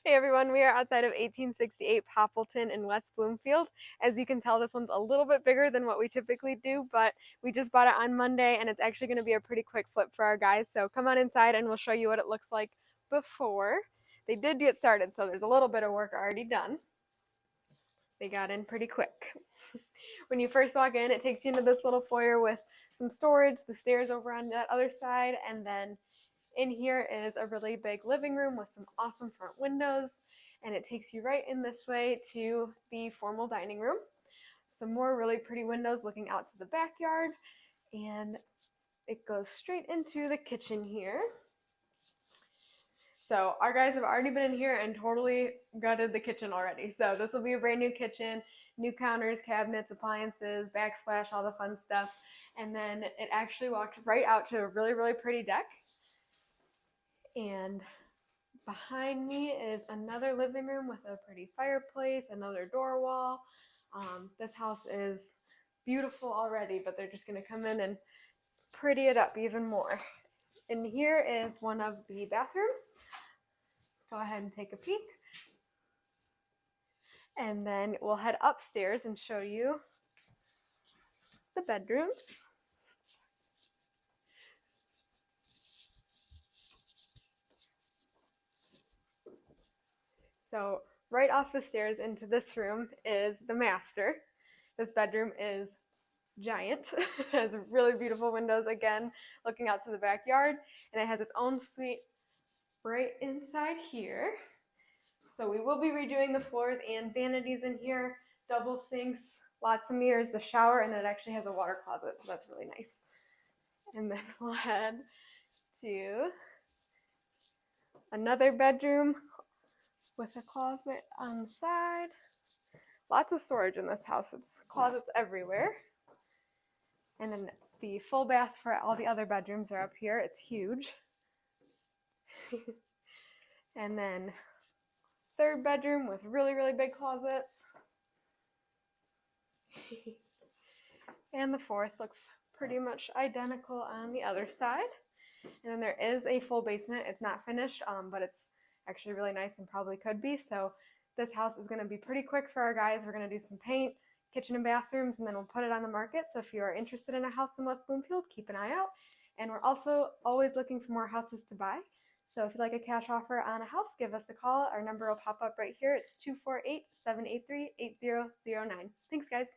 Hey everyone, we are outside of 1868 Poppleton in West Bloomfield. As you can tell, this one's a little bit bigger than what we typically do, but we just bought it on Monday and it's actually going to be a pretty quick flip for our guys. So come on inside and we'll show you what it looks like before. They did get started, so there's a little bit of work already done. They got in pretty quick. When you first walk in, it takes you into this little foyer with some storage, the stairs over on that other side, and then in here is a really big living room with some awesome front windows, and it takes you right in this way to the formal dining room. Some more really pretty windows looking out to the backyard, and it goes straight into the kitchen here. So our guys have already been in here and totally gutted the kitchen already. So this will be a brand new kitchen, new counters, cabinets, appliances, backsplash, all the fun stuff. And then it actually walked right out to a really, really pretty deck. And behind me is another living room with a pretty fireplace, another door wall. This house is beautiful already, but they're just going to come in and pretty it up even more. And here is one of the bathrooms. Go ahead and take a peek. And then we'll head upstairs and show you the bedrooms. So right off the stairs into this room is the master. This bedroom is giant. It has really beautiful windows, again, looking out to the backyard. And it has its own suite right inside here. So we will be redoing the floors and vanities in here. Double sinks, lots of mirrors, the shower, and it actually has a water closet, so that's really nice. And then we'll head to another bedroom with a closet on the side. Lots of storage in this house. It's closets everywhere. And then the full bath for all the other bedrooms are up here. It's huge. And then third bedroom with really, really big closets. And the fourth looks pretty much identical on the other side. And then there is a full basement. It's not finished, but it's actually really nice and probably could be. So this house is going to be pretty quick for our guys. We're going to do some paint, kitchen and bathrooms, and then we'll put it on the market. So if you are interested in a house in West Bloomfield, keep an eye out. And we're also always looking for more houses to buy. So if you'd like a cash offer on a house, give us a call. Our number will pop up right here. It's 248-783-8009. Thanks, guys.